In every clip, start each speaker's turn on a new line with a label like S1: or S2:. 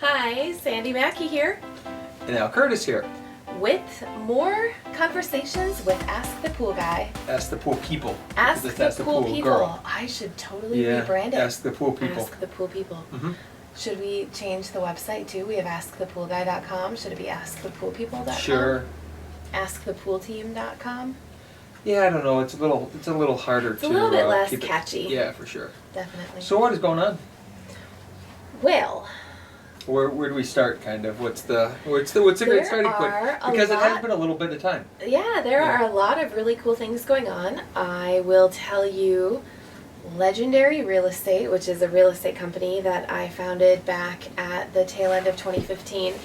S1: Hi, Sandy Mackey here
S2: And now Curtis here.
S1: with more conversations with Ask the Pool Guy.
S2: Ask the pool people.
S1: Ask
S2: Because
S1: the Pool People.
S2: girl.
S1: I should totally
S2: Yeah,
S1: rebrand it.
S2: Ask the pool people.
S1: Ask the Pool People.
S2: Mhm.
S1: Should we change the website too? We have askthepoolguy.com. Should it be askthepoolpeople.com?
S2: Sure.
S1: Askthepoolteam.com?
S2: Yeah, I don't know. It's a little harder
S1: It's
S2: to
S1: a little bit less
S2: keep it-
S1: catchy.
S2: Yeah, for sure.
S1: Definitely.
S2: So what is going on?
S1: Well,
S2: Where do we start? Kind of. What's a great
S1: There
S2: starting point?
S1: are a
S2: Because it has
S1: lot-
S2: been a little bit of time.
S1: yeah, there
S2: Yeah.
S1: are a lot of really cool things going on. I will tell you, Legendary Real Estate, which is a real estate company that I founded back at the tail end of 2015,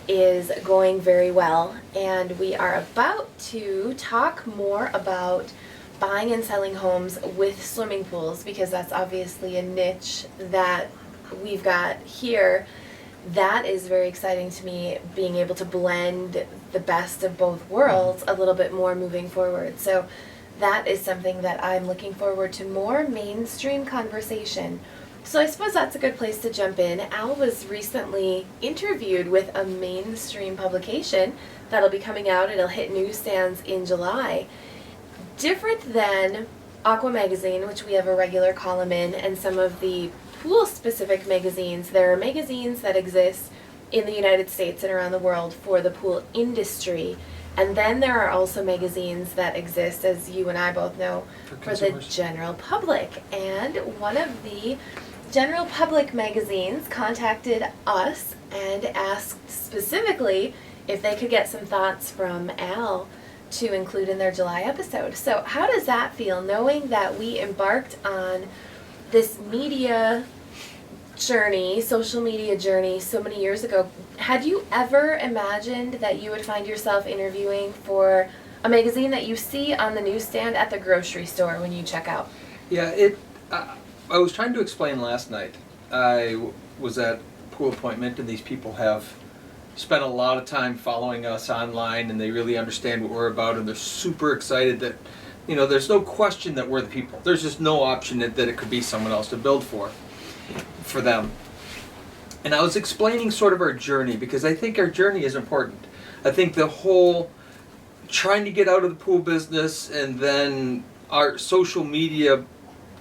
S1: is going very well. And we are about to talk more about buying and selling homes with swimming pools, because that's obviously a niche that we've got here. That is very exciting to me, being able to blend the best of both worlds a little bit more moving forward. So that is something that I'm looking forward to more mainstream conversation. So I suppose that's a good place to jump in. Al was recently interviewed with a mainstream publication that'll be coming out. It'll hit newsstands in July. Different than Aqua Magazine, which we have a regular column in, and some of the pool-specific magazines. There are magazines that exist in the United States and around the world for the pool industry. And then there are also magazines that exist, as you and I both know, for the
S2: consumers.
S1: general public. And one of the general public magazines contacted us and asked specifically if they could get some thoughts from Al to include in their July episode. So how does that feel, knowing that we embarked on this media journey, social media journey, so many years ago? Had you ever imagined that you would find yourself interviewing for a magazine that you see on the newsstand at the grocery store when you check out?
S2: Yeah, I was trying to explain last night. I was at a pool appointment, and these people have spent a lot of time following us online, and they really understand what we're about, and they're super excited that, there's no question that we're the people. There's just no option that it could be someone else to build for them. And I was explaining sort of our journey, because I think our journey is important. I think the whole trying to get out of the pool business, and then our social media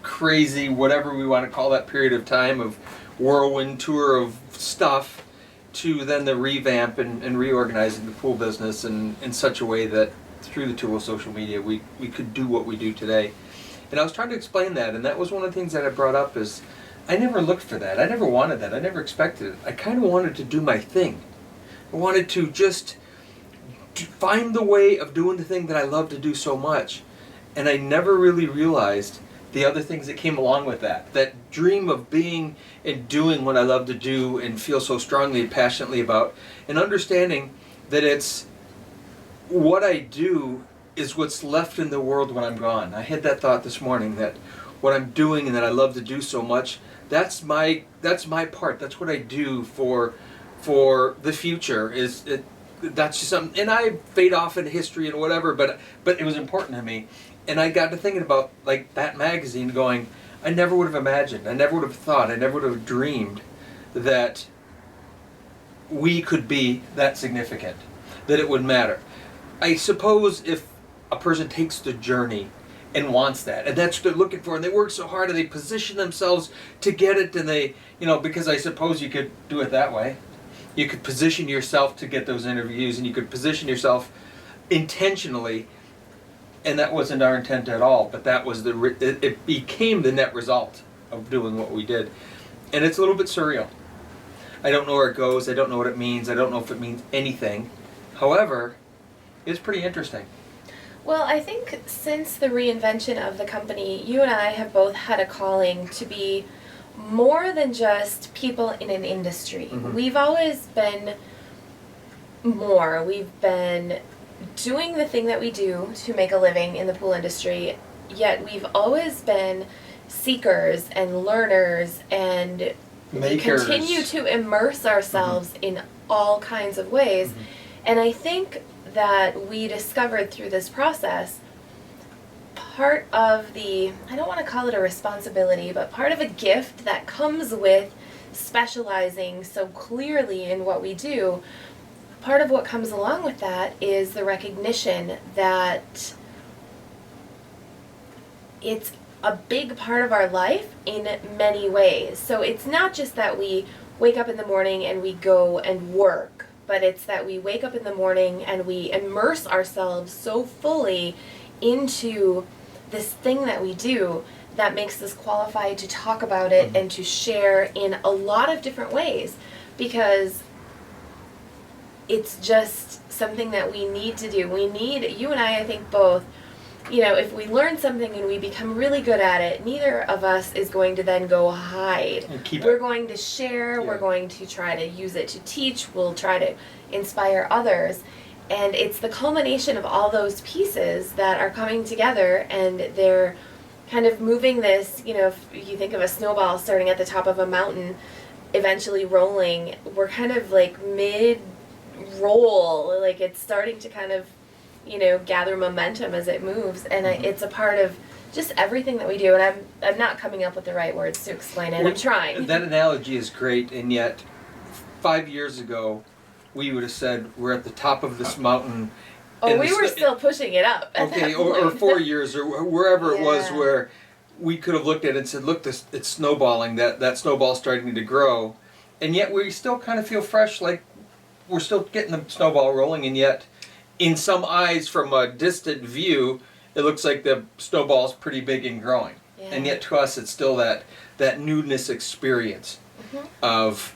S2: crazy, whatever we want to call that period of time of whirlwind tour of stuff, to then the revamp and reorganizing the pool business in such a way that through the tool of social media we could do what we do today. And I was trying to explain that, and that was one of the things that I brought up is I never looked for that. I never wanted that. I never expected it. I kind of wanted to do my thing. I wanted to just find the way of doing the thing that I love to do so much. And I never really realized the other things that came along with that. That dream of being and doing what I love to do and feel so strongly and passionately about, and understanding that it's what I do is what's left in the world when I'm gone. I had that thought this morning, that what I'm doing and that I love to do so much, that's my part. That's what I do for the future. That's just something, and I fade off into history and whatever, but it was important to me. And I got to thinking about like that magazine, going, I never would have imagined, I never would have thought, I never would have dreamed that we could be that significant, that it would matter. I suppose if a person takes the journey and wants that, and that's what they're looking for, and they work so hard and they position themselves to get it, and they, because I suppose you could do it that way. You could position yourself to get those interviews, and you could position yourself intentionally, and that wasn't our intent at all, but that was it became the net result of doing what we did. And it's a little bit surreal. I don't know where it goes, I don't know what it means, I don't know if it means anything. However, it's pretty interesting.
S1: Well, I think since the reinvention of the company, you and I have both had a calling to be more than just people in an industry.
S2: Mm-hmm.
S1: We've always been more. We've been doing the thing that we do to make a living in the pool industry, yet we've always been seekers and learners, and
S2: Makers.
S1: we continue to immerse ourselves in all kinds of ways. And I think that we discovered through this process part of the, I don't want to call it a responsibility, but part of a gift that comes with specializing so clearly in what we do, part of what comes along with that is the recognition that it's a big part of our life in many ways. So it's not just that we wake up in the morning and we go and work, but it's that we wake up in the morning and we immerse ourselves so fully into this thing that we do that makes us qualified to talk about it and to share in a lot of different ways, because it's just something that we need to do. We need, you and I think both, if we learn something and we become really good at it, neither of us is going to then go hide. We're going to share, we're going to try to use it to teach, we'll try to inspire others. And it's the culmination of all those pieces that are coming together, and they're kind of moving this, if you think of a snowball starting at the top of a mountain, eventually rolling, we're kind of like mid-roll, like it's starting to kind of gather momentum as it moves, and it's a part of just everything that we do. And I'm not coming up with the right words to explain it. I'm trying.
S2: That analogy is great, and yet 5 years ago, we would have said we're at the top of this mountain.
S1: Oh, we were still pushing it up.
S2: Or 4 years, or wherever it was, where we could have looked at it and said, "Look, it's snowballing. That snowball's starting to grow," and yet we still kind of feel fresh, like we're still getting the snowball rolling, and yet, in some eyes, from a distant view, it looks like the snowball's pretty big and growing. Yeah. And yet to us, it's still that newness experience of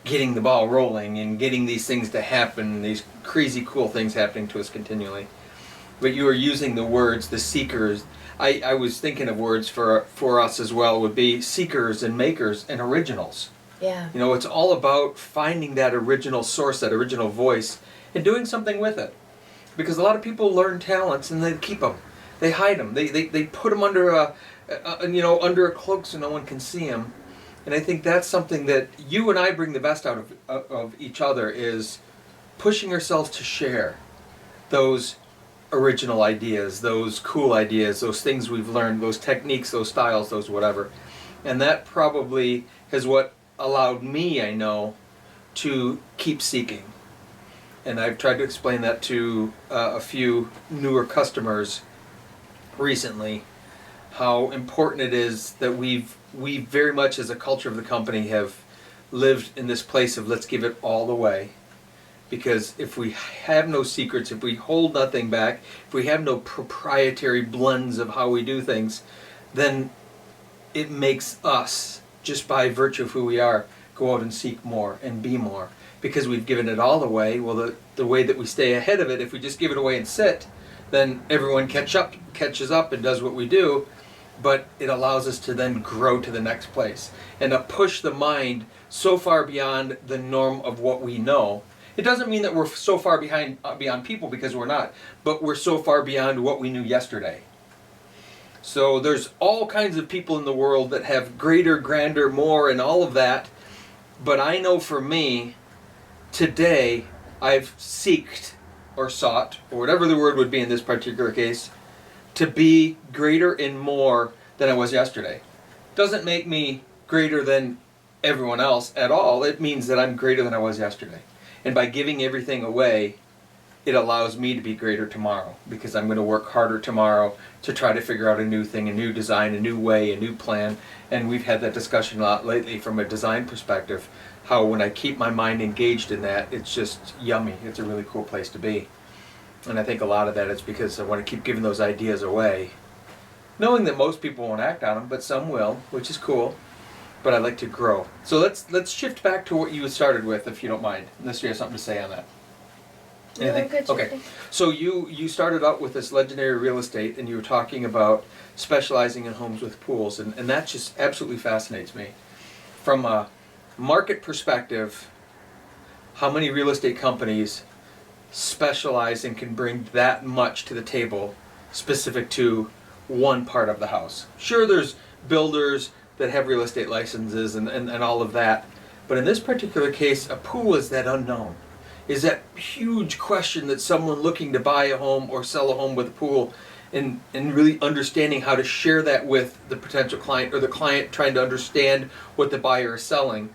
S2: getting the ball rolling and getting these things to happen, these crazy cool things happening to us continually. But you were using the words, the seekers. I was thinking of words for us as well, would be seekers and makers and originals.
S1: Yeah.
S2: It's all about finding that original source, that original voice, and doing something with it. Because a lot of people learn talents and they keep them, they hide them, they put them under under a cloak so no one can see them. And I think that's something that you and I bring the best out of each other, is pushing ourselves to share those original ideas, those cool ideas, those things we've learned, those techniques, those styles, those whatever. And that probably is what allowed me, I know, to keep seeking. And I've tried to explain that to a few newer customers recently, how important it is that we very much, as a culture of the company, have lived in this place of let's give it all away. Because if we have no secrets, if we hold nothing back, if we have no proprietary blends of how we do things, then it makes us, just by virtue of who we are, go out and seek more and be more. Because we've given it all away. Well, the way that we stay ahead of it, if we just give it away and sit, then everyone catches up and does what we do. But it allows us to then grow to the next place and to push the mind so far beyond the norm of what we know. It doesn't mean that we're so far beyond people, because we're not, but we're so far beyond what we knew yesterday. So there's all kinds of people in the world that have greater, grander, more, and all of that. But I know for me, today, I've sought, or whatever the word would be in this particular case, to be greater and more than I was yesterday. Doesn't make me greater than everyone else at all. It means that I'm greater than I was yesterday. And by giving everything away, it allows me to be greater tomorrow, because I'm going to work harder tomorrow to try to figure out a new thing, a new design, a new way, a new plan. And we've had that discussion a lot lately from a design perspective, how when I keep my mind engaged in that, it's just yummy. It's a really cool place to be. And I think a lot of that is because I want to keep giving those ideas away, knowing that most people won't act on them, but some will, which is cool. But I like to grow. So let's shift back to what you started with, if you don't mind, unless you have something to say on that. Anything?
S1: No, good.
S2: Okay. So you started out with this legendary real estate, and you were talking about specializing in homes with pools, and that just absolutely fascinates me. From a market perspective, how many real estate companies specialize and can bring that much to the table specific to one part of the house? Sure, there's builders that have real estate licenses and all of that, but in this particular case, a pool is that unknown, is that huge question that someone looking to buy a home or sell a home with a pool, and really understanding how to share that with the potential client, or the client trying to understand what the buyer is selling.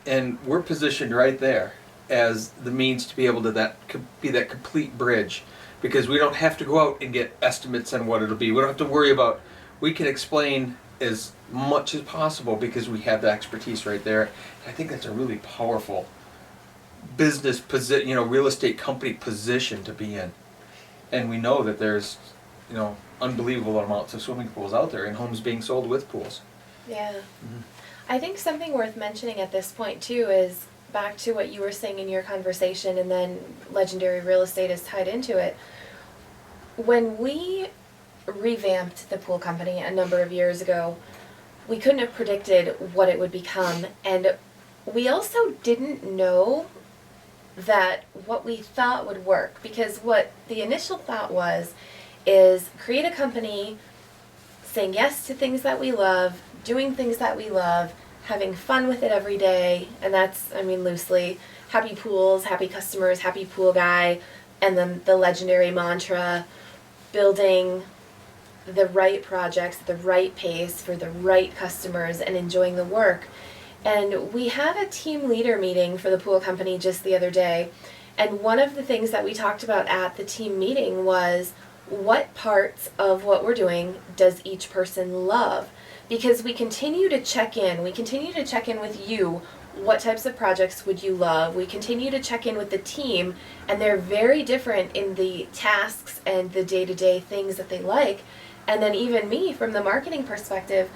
S2: And we're positioned right there as the means to be able to be that complete bridge, because we don't have to go out and get estimates on what it'll be. We don't have to worry about. We can explain as much as possible because we have the expertise right there. And I think that's a really powerful business position, real estate company position to be in. And we know that there's, unbelievable amounts of swimming pools out there and homes being sold with pools.
S1: Yeah.
S2: Mm-hmm.
S1: I think something worth mentioning at this point too is back to what you were saying in your conversation, and then Legendary Real Estate is tied into it. When we revamped the pool company a number of years ago, we couldn't have predicted what it would become, and we also didn't know that what we thought would work, because what the initial thought was is create a company saying yes to things that we love, doing things that we love, having fun with it every day, and that's, loosely, happy pools, happy customers, happy pool guy, and then the legendary mantra, building the right projects at the right pace for the right customers and enjoying the work. And we had a team leader meeting for the pool company just the other day, and one of the things that we talked about at the team meeting was what parts of what we're doing does each person love? Because we continue to check in with you. What types of projects would you love? We continue to check in with the team, and they're very different in the tasks and the day-to-day things that they like. And then even me, from the marketing perspective,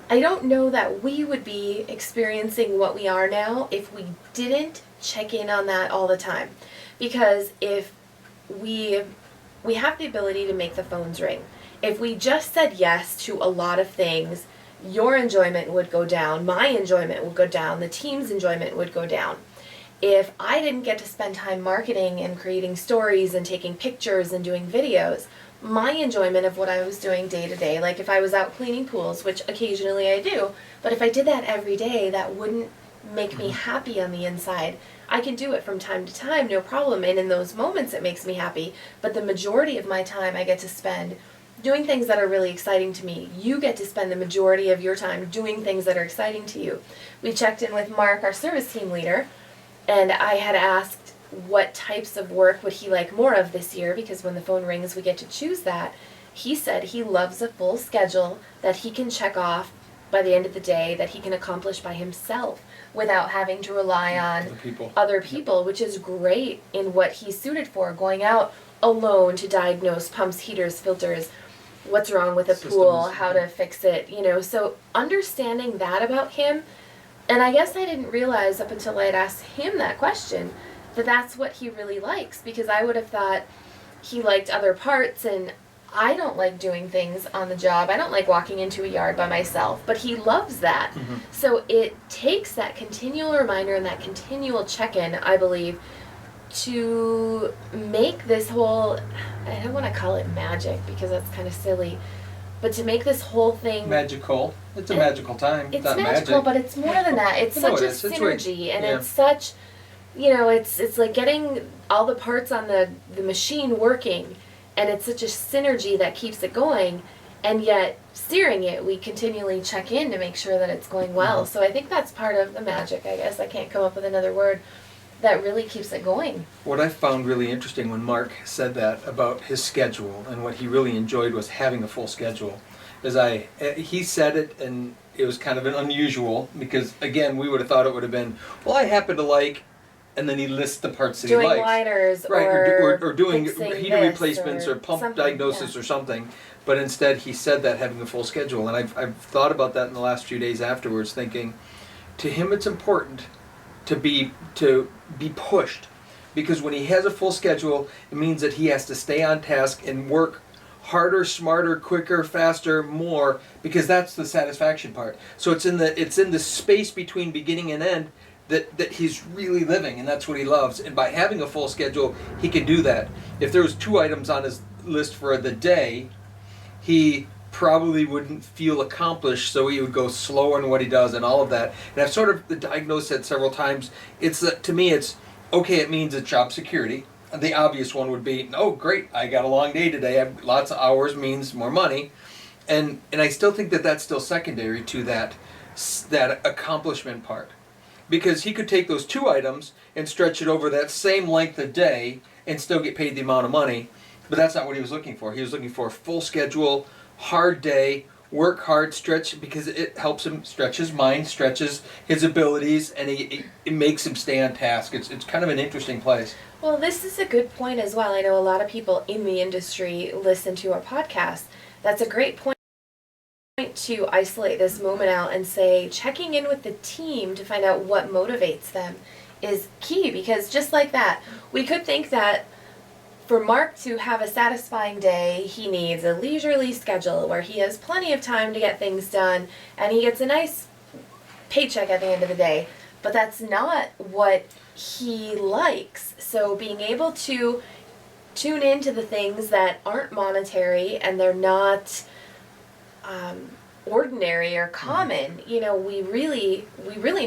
S1: I don't know that we would be experiencing what we are now if we didn't check in on that all the time. Because if we have the ability to make the phones ring. If we just said yes to a lot of things, your enjoyment would go down, my enjoyment would go down, the team's enjoyment would go down. If I didn't get to spend time marketing and creating stories and taking pictures and doing videos, my enjoyment of what I was doing day to day, like if I was out cleaning pools, which occasionally I do, but if I did that every day, that wouldn't make me happy on the inside. I can do it from time to time, no problem, and in those moments it makes me happy, but the majority of my time I get to spend doing things that are really exciting to me. You get to spend the majority of your time doing things that are exciting to you. We checked in with Mark, our service team leader, and I had asked what types of work would he like more of this year, because when the phone rings we get to choose that. He said he loves a full schedule that he can check off by the end of the day, that he can accomplish by himself without having to rely on other people, which is great in what he's suited for, going out alone to diagnose pumps, heaters, filters, what's wrong with a pool, how to fix it, So understanding that about him, and I guess I didn't realize up until I had asked him that question, that that's what he really likes, because I would have thought he liked other parts, and I don't like doing things on the job. I don't like walking into a yard by myself, but he loves that. Mm-hmm. So it takes that continual reminder and that continual check-in, I believe, to make this whole, I don't want to call it magic because that's kind of silly, but to make this whole thing
S2: magical. It's a magical time.
S1: It's not magical, but it's more than that. It's such a synergy, and it's such, it's like getting all the parts on the machine working. And it's such a synergy that keeps it going, and yet steering it, we continually check in to make sure that it's going well. Mm-hmm. So I think that's part of the magic, I guess. I can't come up with another word that really keeps it going.
S2: What I found really interesting when Mark said that about his schedule, and what he really enjoyed was having a full schedule, is he said it, and it was kind of an unusual, because again, we would have thought it would have been, well, I happen to like, and then he lists the parts that he likes.
S1: Doing liners,
S2: right, or doing heater replacements or pump diagnosis or something. But instead he said that having a full schedule. And I've thought about that in the last few days afterwards, thinking to him it's important to be pushed. Because when he has a full schedule, it means that he has to stay on task and work harder, smarter, quicker, faster, more, because that's the satisfaction part. So it's in the space between beginning and end that he's really living, and that's what he loves. And by having a full schedule, he can do that. If there was 2 items on his list for the day, he probably wouldn't feel accomplished, so he would go slower in what he does and all of that. And I've sort of diagnosed that several times. To me, it's okay, it means it's job security. The obvious one would be, oh, great, I got a long day today. I have lots of hours means more money. And I still think that that's still secondary to that accomplishment part. because he could take those 2 items and stretch it over that same length of day and still get paid the amount of money. But that's not what he was looking for. He was looking for a full schedule, hard day, work hard, stretch, because it helps him stretch his mind, stretches his abilities, and it makes him stay on task. It's kind of an interesting place.
S1: Well, this is a good point as well. I know a lot of people in the industry listen to our podcast. That's a great point to isolate this moment out and say checking in with the team to find out what motivates them is key, because just like that, we could think that for Mark to have a satisfying day, he needs a leisurely schedule where he has plenty of time to get things done and he gets a nice paycheck at the end of the day. But that's not what he likes. So being able to tune into the things that aren't monetary and they're not ordinary or common, you know, we really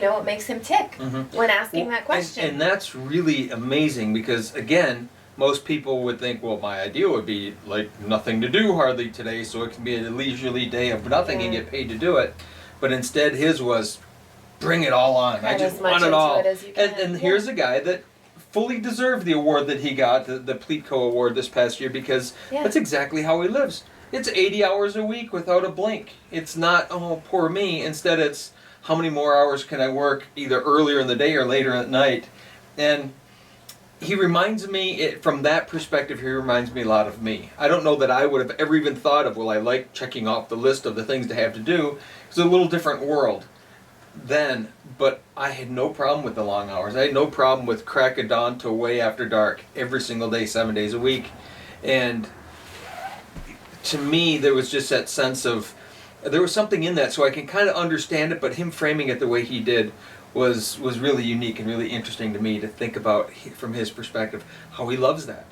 S1: know what makes him tick when asking that question.
S2: And that's really amazing, because again, most people would think, well, my idea would be like nothing to do hardly today, so it can be a leisurely day of nothing and get paid to do it. But instead his was, bring it all on. I just want it all. And here's a guy that fully deserved the award that he got, the Pleatco Award this past year, because that's exactly how he lives. It's 80 hours a week without a blink. It's not, oh, poor me. Instead, it's how many more hours can I work either earlier in the day or later at night. And he reminds me, from that perspective, he reminds me a lot of me. I don't know that I would have ever even thought of, well, I like checking off the list of the things to have to do. It's a little different world then, but I had no problem with the long hours. I had no problem with crack of dawn to way after dark every single day, 7 days a week. And to me, there was just that sense of, there was something in that, so I can kind of understand it, but him framing it the way he did was really unique and really interesting to me to think about from his perspective, how he loves that.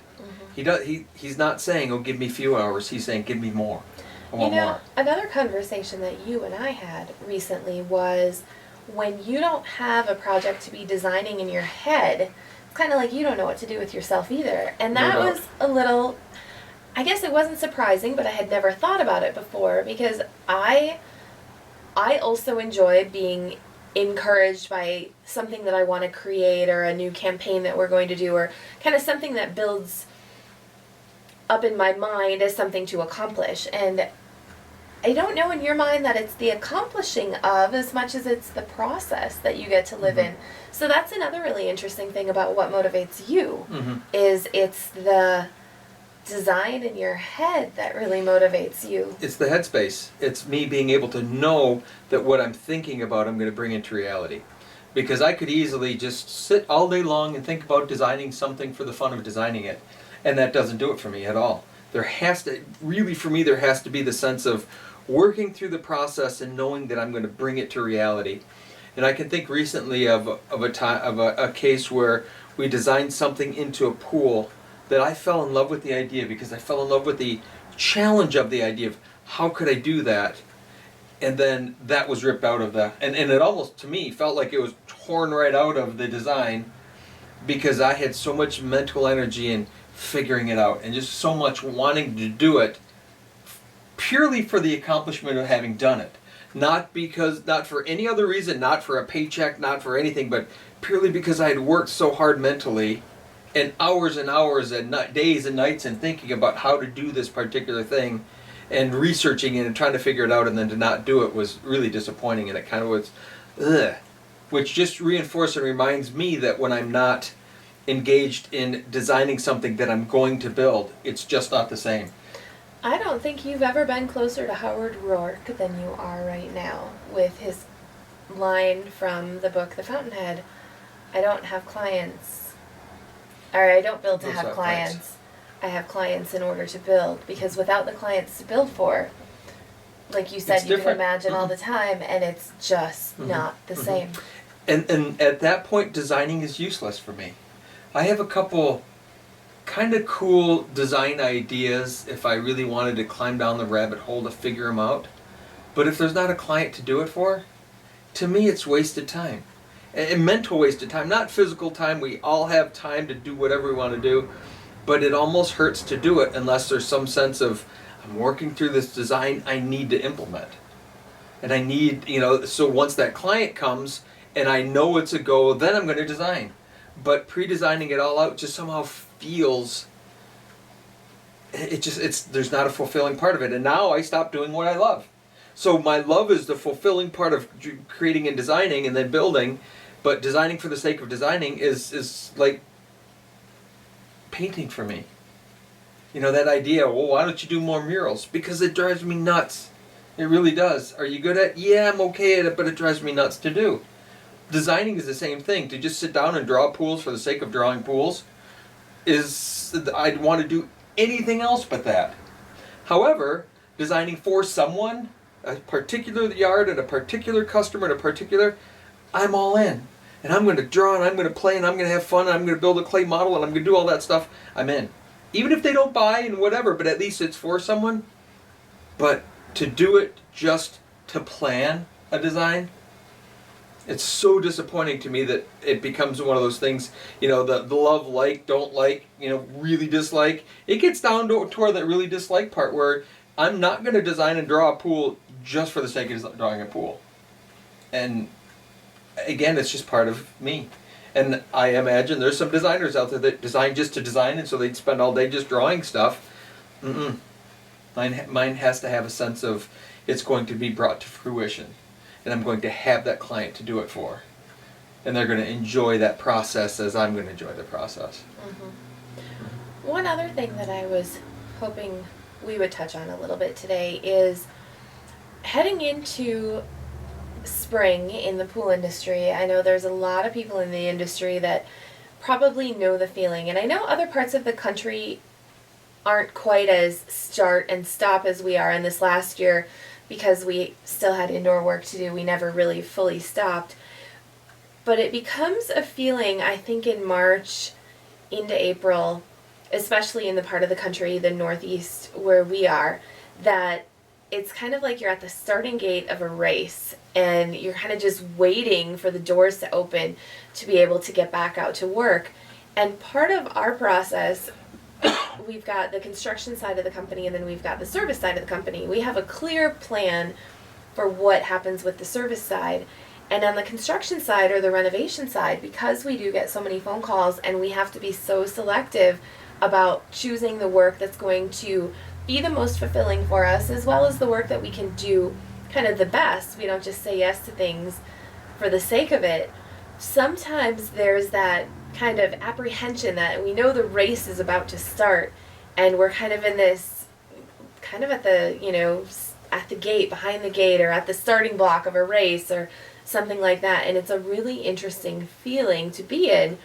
S2: He's not saying, oh, give me a few hours, he's saying, give me more. I want more.
S1: Another conversation that you and I had recently was when you don't have a project to be designing in your head, it's kind of like you don't know what to do with yourself either. And that was a little, I guess it wasn't surprising, but I had never thought about it before, because I also enjoy being encouraged by something that I want to create, or a new campaign that we're going to do, or kind of something that builds up in my mind as something to accomplish. And I don't know in your mind that it's the accomplishing of as much as it's the process that you get to live in. So that's another really interesting thing about what motivates you, is it's the design in your head that really motivates you.
S2: It's the headspace. It's me being able to know that what I'm thinking about I'm going to bring into reality. Because I could easily just sit all day long and think about designing something for the fun of designing it. And that doesn't do it for me at all. There has to, really for me, there has to be the sense of working through the process and knowing that I'm going to bring it to reality. And I can think recently of a case where we designed something into a pool that I fell in love with the idea, because I fell in love with the challenge of the idea of how could I do that. And then that was ripped out of and it almost, to me, felt like it was torn right out of the design, because I had so much mental energy in figuring it out and just so much wanting to do it purely for the accomplishment of having done it. Not for any other reason, not for a paycheck, not for anything, but purely because I had worked so hard mentally and hours and days and nights and thinking about how to do this particular thing and researching it and trying to figure it out, and then to not do it was really disappointing, and it kind of was, which just reinforces and reminds me that when I'm not engaged in designing something that I'm going to build, it's just not the same.
S1: I don't think you've ever been closer to Howard Rourke than you are right now with his line from the book The Fountainhead. I don't have clients, or I don't build to have clients. I have clients in order to build, because without the clients to build for, like you said, you can imagine all the time, and it's just not the same.
S2: And at that point, designing is useless for me. I have a couple kind of cool design ideas if I really wanted to climb down the rabbit hole to figure them out. But if there's not a client to do it for, to me it's wasted time. And mental wasted time, not physical time. We all have time to do whatever we want to do, but it almost hurts to do it unless there's some sense of, I'm working through this design I need to implement. And I need, so once that client comes and I know it's a go, then I'm going to design. But pre-designing it all out just somehow feels, there's not a fulfilling part of it. And now I stopped doing what I love. So my love is the fulfilling part of creating and designing and then building, but designing for the sake of designing is like painting for me. You know, that idea, well, why don't you do more murals? Because it drives me nuts. It really does. Are you good at it? Yeah, I'm okay at it, but it drives me nuts to do. Designing is the same thing. To just sit down and draw pools for the sake of drawing pools I'd want to do anything else but that. However, designing for someone, a particular yard and a particular customer and a particular, I'm all in. And I'm going to draw and I'm going to play and I'm going to have fun and I'm going to build a clay model and I'm going to do all that stuff. I'm in. Even if they don't buy and whatever, but at least it's for someone. But to do it just to plan a design, it's so disappointing to me that it becomes one of those things, you know, the love, like, don't like, you know, really dislike. It gets down to where that really dislike part where I'm not going to design and draw a pool just for the sake of drawing a pool. And again, it's just part of me. And I imagine there's some designers out there that design just to design, and so they'd spend all day just drawing stuff. Mine has to have a sense of it's going to be brought to fruition. And I'm going to have that client to do it for. And they're going to enjoy that process as I'm going to enjoy the process.
S1: One other thing that I was hoping we would touch on a little bit today is heading into spring in the pool industry. I know there's a lot of people in the industry that probably know the feeling. And I know other parts of the country aren't quite as start and stop as we are in this last year. Because we still had indoor work to do, we never really fully stopped. But it becomes a feeling, I think, in March into April, especially in the part of the country, the Northeast, where we are, that it's kind of like you're at the starting gate of a race and you're kind of just waiting for the doors to open to be able to get back out to work. And part of our process, we've got the construction side of the company and then we've got the service side of the company. We have a clear plan for what happens with the service side. And on the construction side or the renovation side, because we do get so many phone calls and we have to be so selective about choosing the work that's going to be the most fulfilling for us, as well as the work that we can do kind of the best. We don't just say yes to things for the sake of it. Sometimes there's that kind of apprehension that we know the race is about to start and we're kind of in this, kind of at the, you know, at the gate, behind the gate, or at the starting block of a race or something like that. And it's a really interesting feeling to be in.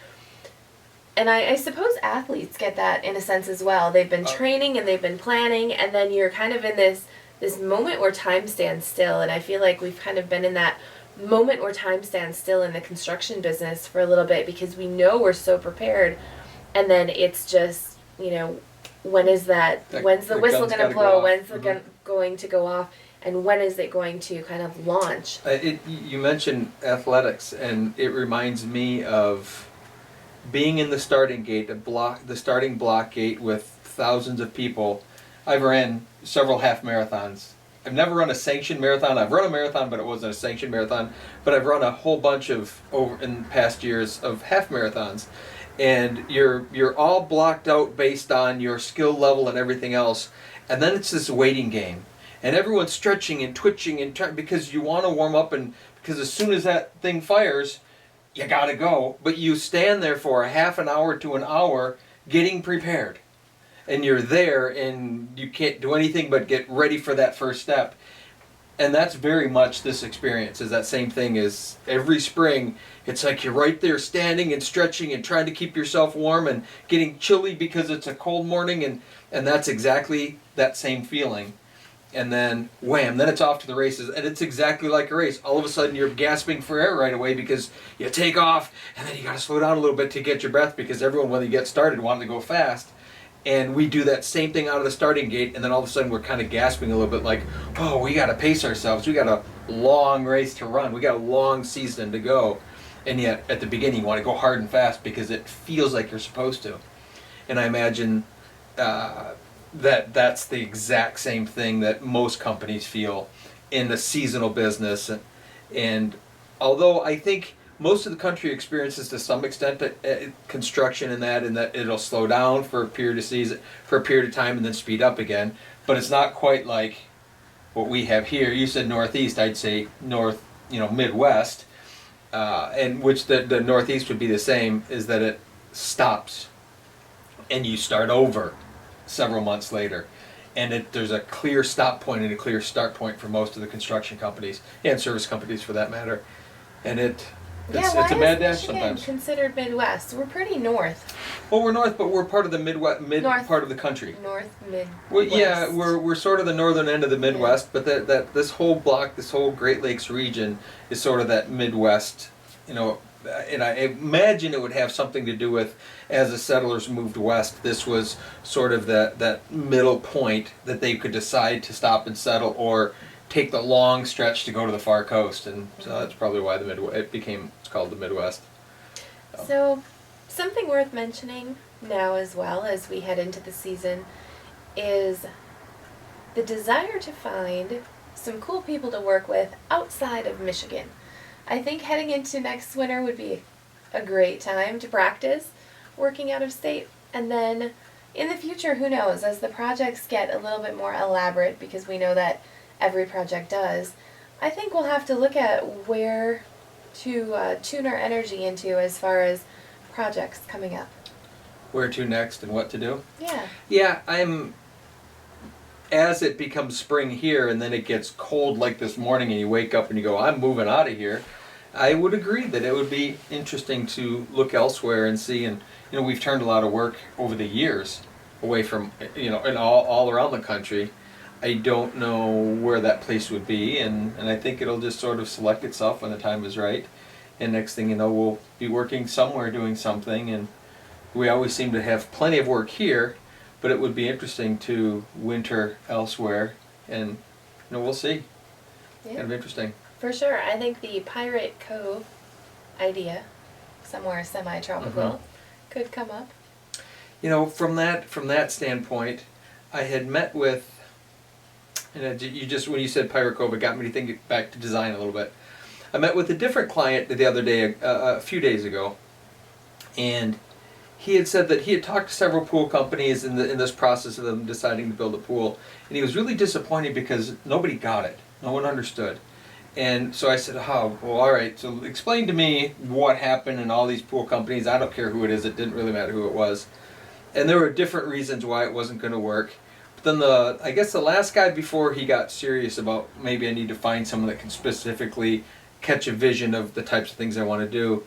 S1: And I suppose athletes get that in a sense as well. They've been training and they've been planning, and then you're kind of in this moment where time stands still. And I feel like we've kind of been in that moment where time stands still in the construction business for a little bit because we know we're so prepared, and then it's just, you know, when's the whistle going to blow, when's it going to go off, and when is it going to kind of launch?
S2: You mentioned athletics, and it reminds me of being in the starting gate, the starting block gate with thousands of people. I've ran several half marathons. I've never run a sanctioned marathon. I've run a marathon, but it wasn't a sanctioned marathon. But I've run a whole bunch of, over in past years, of half marathons. And you're all blocked out based on your skill level and everything else. And then it's this waiting game. And everyone's stretching and twitching and because you want to warm up, and because as soon as that thing fires, you gotta go. But you stand there for a half an hour to an hour getting prepared. And you're there and you can't do anything but get ready for that first step. And that's very much this experience, is that same thing as every spring. It's like you're right there standing and stretching and trying to keep yourself warm and getting chilly because it's a cold morning, and that's exactly that same feeling. And then wham, then it's off to the races, and it's exactly like a race. All of a sudden you're gasping for air right away because you take off and then you gotta slow down a little bit to get your breath, because everyone, when they get started, wanted to go fast. And we do that same thing out of the starting gate, and then all of a sudden we're kind of gasping a little bit like, oh, we got to pace ourselves. We got a long race to run. We got a long season to go. And yet at the beginning you want to go hard and fast because it feels like you're supposed to. And I imagine that's the exact same thing that most companies feel in the seasonal business. And although I think most of the country experiences to some extent construction in that it'll slow down for a period of season, for a period of time, and then speed up again. But it's not quite like what we have here. You said Northeast, I'd say North, Midwest, and which the Northeast would be the same. Is that it stops, and you start over several months later. And there's a clear stop point and a clear start point for most of the construction companies and service companies for that matter. And it's
S1: why
S2: a mad
S1: is
S2: dash
S1: Michigan
S2: sometimes.
S1: considered Midwest? We're pretty north.
S2: Well, we're north, but we're part of the mid
S1: North.
S2: part of the country.
S1: North Midwest.
S2: Well, yeah, we're sort of the northern end of the Midwest, but that this whole block, this whole Great Lakes region, is sort of that Midwest. And I imagine it would have something to do with, as the settlers moved west, this was sort of that middle point that they could decide to stop and settle or take the long stretch to go to the far coast, and so that's probably why it's called the Midwest.
S1: So, something worth mentioning now as well as we head into the season is the desire to find some cool people to work with outside of Michigan. I think heading into next winter would be a great time to practice working out of state. And then in the future, who knows, as the projects get a little bit more elaborate, because we know that every project does, I think we'll have to look at where to tune our energy into as far as projects coming up.
S2: Where to next and what to do?
S1: Yeah.
S2: Yeah, as it becomes spring here and then it gets cold like this morning and you wake up and you go, I'm moving out of here, I would agree that it would be interesting to look elsewhere and see. And we've turned a lot of work over the years away from, and all around the country. I don't know where that place would be, and I think it'll just sort of select itself when the time is right. And next thing you know, we'll be working somewhere doing something, and we always seem to have plenty of work here, but it would be interesting to winter elsewhere, and we'll see.
S1: Yeah.
S2: Kind of interesting.
S1: For sure. I think the Pirate Cove idea, somewhere semi-tropical, could come up.
S2: From that standpoint, I had met with, and when you said Pirate Cove, it got me to think back to design a little bit. I met with a different client the other day, a few days ago, and he had said that he had talked to several pool companies in this process of them deciding to build a pool, and he was really disappointed because nobody got it, no one understood. And so I said, oh, well, all right, so explain to me what happened in all these pool companies. I don't care who it is, it didn't really matter who it was. And there were different reasons why it wasn't going to work. But then I guess the last guy, before he got serious about maybe I need to find someone that can specifically catch a vision of the types of things I want to do,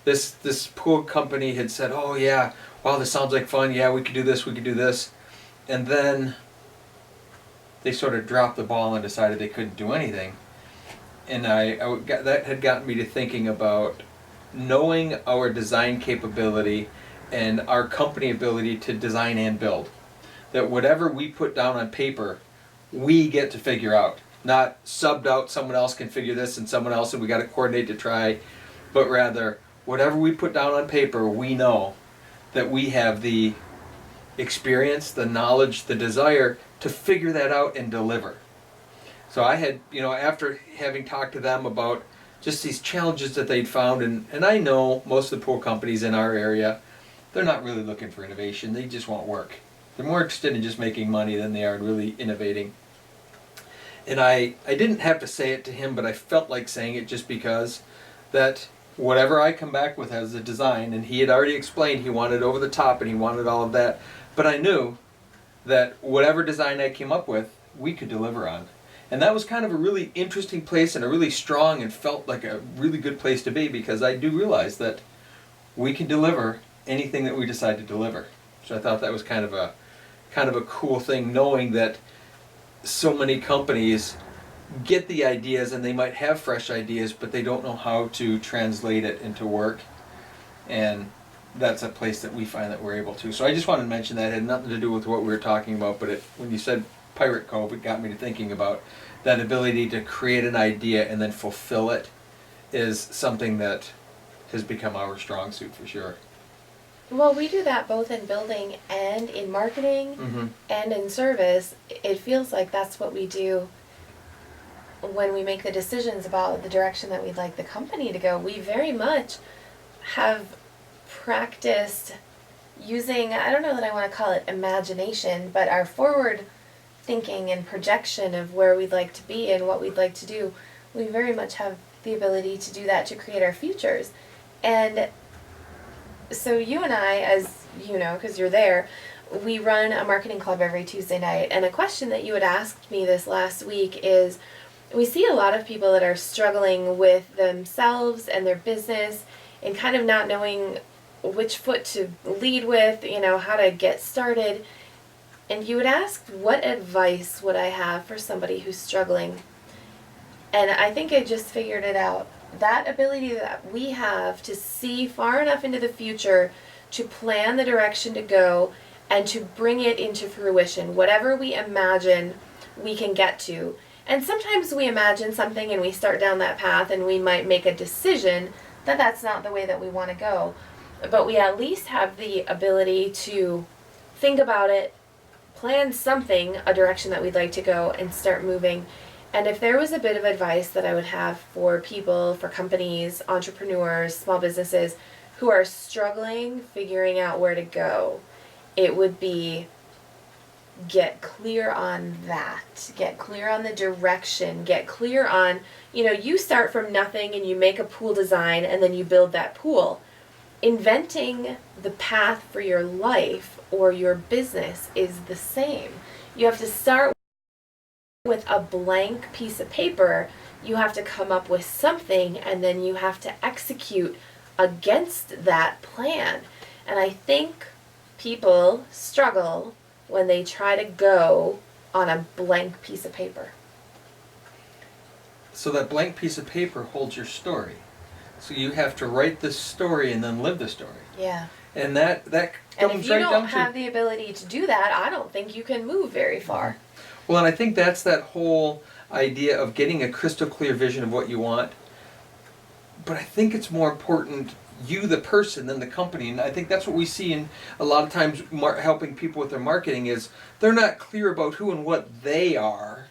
S2: this pool company had said, oh yeah, wow, this sounds like fun, yeah, we could do this. And then they sort of dropped the ball and decided they couldn't do anything. And that had gotten me to thinking about knowing our design capability and our company ability to design and build. That whatever we put down on paper, we get to figure out. Not subbed out, someone else can figure this and someone else, and we got to coordinate to try. But rather, whatever we put down on paper, we know that we have the experience, the knowledge, the desire to figure that out and deliver. So I had, after having talked to them about just these challenges that they'd found, and I know most of the pool companies in our area, they're not really looking for innovation, they just want work. They're more interested in just making money than they are in really innovating. And I didn't have to say it to him, but I felt like saying it just because that whatever I come back with as a design, and he had already explained he wanted over the top and he wanted all of that, but I knew that whatever design I came up with, we could deliver on. And that was kind of a really interesting place and a really strong and felt like a really good place to be, because I do realize that we can deliver anything that we decide to deliver. So I thought that was kind of a cool thing, knowing that so many companies get the ideas and they might have fresh ideas, but they don't know how to translate it into work. And that's a place that we find that we're able to. So I just wanted to mention that. It had nothing to do with what we were talking about, but when you said Pirate Cove, it got me to thinking about that ability to create an idea and then fulfill it is something that has become our strong suit for sure.
S1: Well, we do that both in building and in marketing and in service. It feels like that's what we do when we make the decisions about the direction that we'd like the company to go, we very much have practiced using, I don't know that I want to call it imagination, but our forward thinking and projection of where we'd like to be and what we'd like to do. We very much have the ability to do that to create our futures. And so you and I, as you know, because you're there, we run a marketing club every Tuesday night. And a question that you had asked me this last week is, we see a lot of people that are struggling with themselves and their business and kind of not knowing which foot to lead with, how to get started. And you had asked, what advice would I have for somebody who's struggling? And I think I just figured it out. That ability that we have to see far enough into the future to plan the direction to go and to bring it into fruition. Whatever we imagine, we can get to. And sometimes we imagine something and we start down that path and we might make a decision that that's not the way that we want to go. But we at least have the ability to think about it, plan something, a direction that we'd like to go, and start moving. And if there was a bit of advice that I would have for people, for companies, entrepreneurs, small businesses who are struggling figuring out where to go, it would be get clear on that. Get clear on the direction. Get clear on, you start from nothing and you make a pool design and then you build that pool. Inventing the path for your life or your business is the same. You have to start with a blank piece of paper. You have to come up with something and then you have to execute against that plan. And I think people struggle when they try to go on a blank piece of paper.
S2: So that blank piece of paper holds your story. So you have to write this story and then live the story.
S1: Yeah.
S2: And that comes right down to...
S1: And if you don't have the ability to do that, I don't think you can move very far.
S2: Well, and I think that's that whole idea of getting a crystal clear vision of what you want. But I think it's more important, you the person, than the company. And I think that's what we see in a lot of times helping people with their marketing is they're not clear about who and what they are.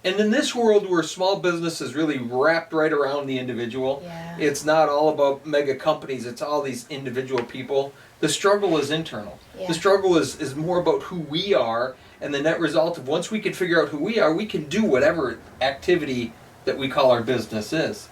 S2: And in this world where small business is really wrapped right around the individual, it's not all about mega companies, it's all these individual people. The struggle is internal. The struggle is more about who we are, and the net result of once we can figure out who we are, we can do whatever activity that we call our business is.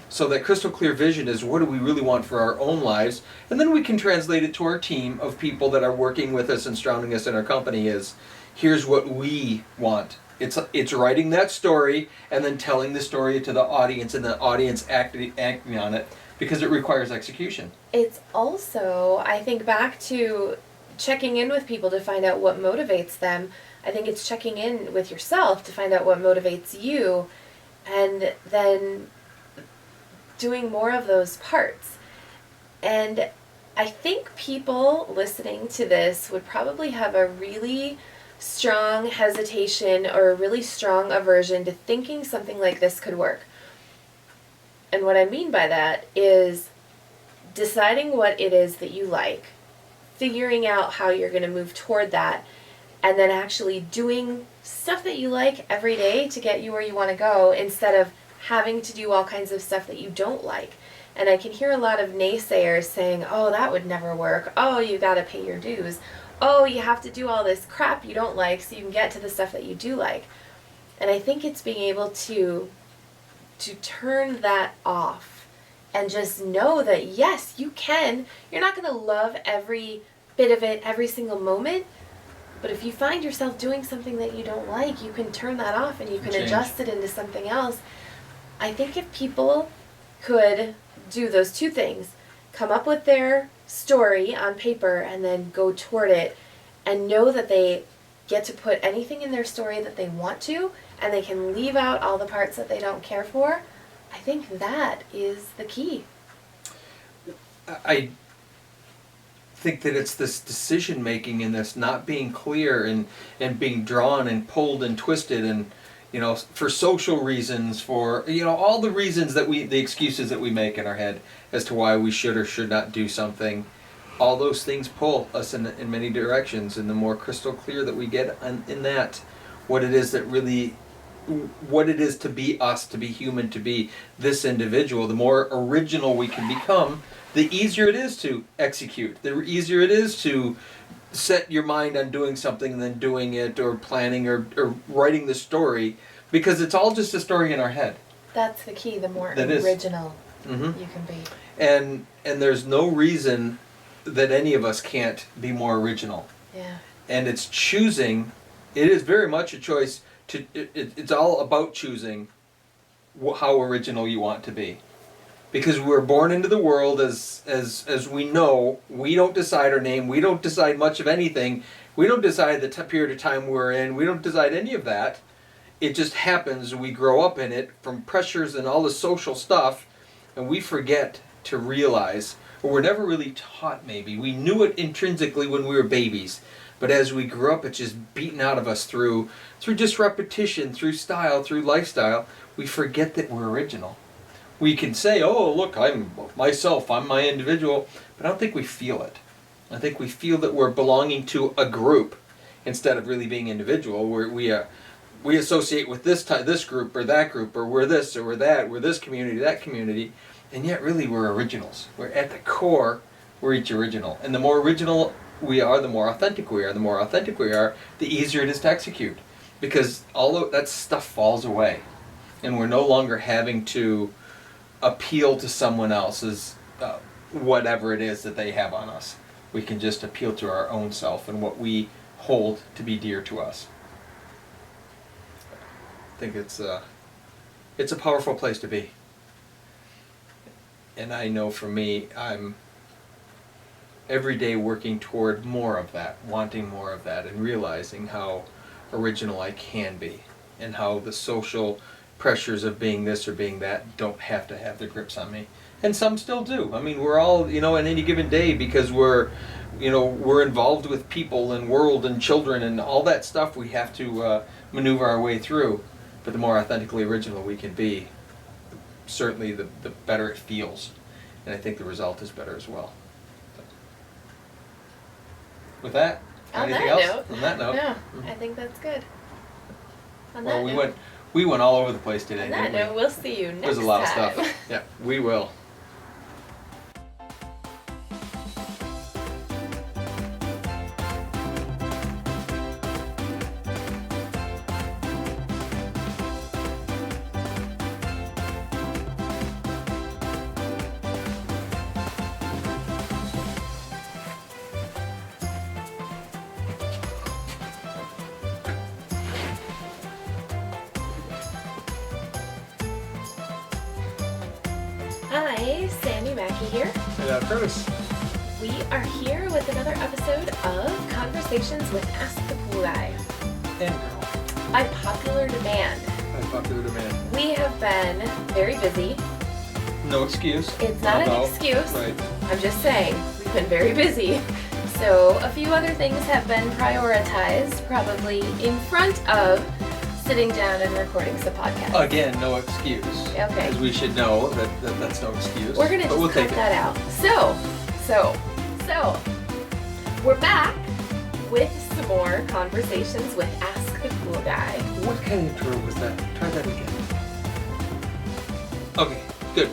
S2: So that crystal clear vision is what do we really want for our own lives, and then we can translate it to our team of people that are working with us and surrounding us in our company is, here's what we want. It's writing that story and then telling the story to the audience and the audience acting on it because it requires execution.
S1: It's also, I think, back to checking in with people to find out what motivates them. I think it's checking in with yourself to find out what motivates you and then doing more of those parts. And I think people listening to this would probably have a really strong hesitation or a really strong aversion to thinking something like this could work. And what I mean by that is deciding what it is that you like, figuring out how you're going to move toward that, and then actually doing stuff that you like every day to get you where you want to go instead of having to do all kinds of stuff that you don't like. And I can hear a lot of naysayers saying, oh, that would never work. Oh, you got to pay your dues. Oh, you have to do all this crap you don't like so you can get to the stuff that you do like. And I think it's being able to turn that off and just know that, yes, you can. You're not going to love every bit of it every single moment. But if you find yourself doing something that you don't like, you can turn that off and you can adjust it into something else. I think if people could do those two things, come up with their story on paper and then go toward it and know that they get to put anything in their story that they want to and they can leave out all the parts that they don't care for, I think that is the key.
S2: I think that it's this decision making and this not being clear and being drawn and pulled and twisted and for social reasons, for all the reasons that the excuses that we make in our head as to why we should or should not do something, all those things pull us in many directions. And the more crystal clear that we get in that, what it is that really what it is to be us, to be human, to be this individual, the more original we can become, the easier it is to execute. The easier it is to set your mind on doing something and then doing it, or planning, or writing the story, because it's all just a story in our head.
S1: That's the key, the more
S2: That
S1: original
S2: Mm-hmm.
S1: you can be.
S2: And there's no reason that any of us can't be more original.
S1: Yeah.
S2: And it's choosing. It is very much a choice. It's all about choosing how original you want to be, because we're born into the world as we know. We don't decide our name. We don't decide much of anything. We don't decide the period of time we're in. We don't decide any of that. It just happens. We grow up in it from pressures and all the social stuff, and we forget to realize, or we're never really taught. Maybe we knew it intrinsically when we were babies. But as we grew up, it's just beaten out of us through just repetition, through style, through lifestyle. We forget that we're original. We can say, oh, look, I'm myself, I'm my individual, but I don't think we feel it. I think we feel that we're belonging to a group instead of really being individual. We associate with this group or that group, or we're this or we're that, we're this community, that community, and yet really we're originals. We're at the core, we're each original. And the more original we are, the more authentic we are. The more authentic we are, the easier it is to execute, because all of that stuff falls away, and we're no longer having to appeal to someone else's whatever it is that they have on us. We can just appeal to our own self and what we hold to be dear to us. I think it's a powerful place to be, and I know for me, I'm every day working toward more of that, wanting more of that, and realizing how original I can be, and how the social pressures of being this or being that don't have to have their grips on me. And some still do. I mean, we're all, on any given day, because we're involved with people and world and children and all that stuff, we have to maneuver our way through. But the more authentically original we can be, certainly the better it feels. And I think the result is better as well. With that, anything else? On that note.
S1: No, I think that's good.
S2: We went all over the place today.
S1: On that note, we'll see you next time.
S2: There's a lot of stuff. Yeah, we will.
S1: Hi, Sandi Mackey here.
S2: And Curtis.
S1: We are here with another episode of Conversations with Ask the Pool Guy.
S2: And girl.
S1: By popular demand. We have been very busy.
S2: No excuse.
S1: It's not an excuse.
S2: Right.
S1: I'm just saying, we've been very busy. So a few other things have been prioritized, probably in front of sitting down and recording some podcasts.
S2: Again, no excuse.
S1: Okay.
S2: Because we should know that that's no excuse.
S1: We're gonna just cut that out. So, we're back with some more Conversations with Ask the Pool Guy.
S2: What kind of intro was that? Try that again. Okay, good.